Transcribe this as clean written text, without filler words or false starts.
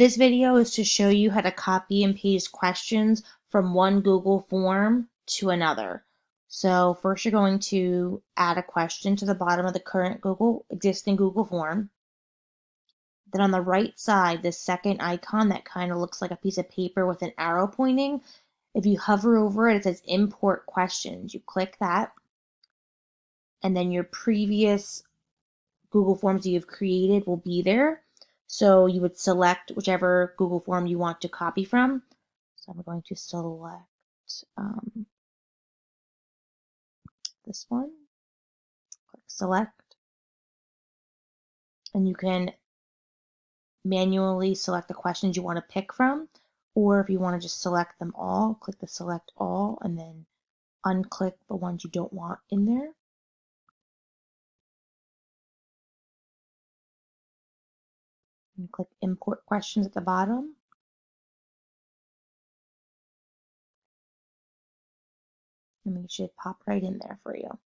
This video is to show you how to copy and paste questions from one Google form to another. So first you're going to add a question to the bottom of the current existing Google form. Then on the right side, the second icon that kind of looks like a piece of paper with an arrow pointing, if you hover over it, it says import questions. You click that, and then your previous Google Forms that you've created will be there. So you would select whichever Google form you want to copy from. So I'm going to select this one, click select, and you can manually select the questions you want to pick from, or if you want to just select them all, click the select all and then unclick the ones you don't want in there. And click import questions at the bottom. And it should pop right in there for you.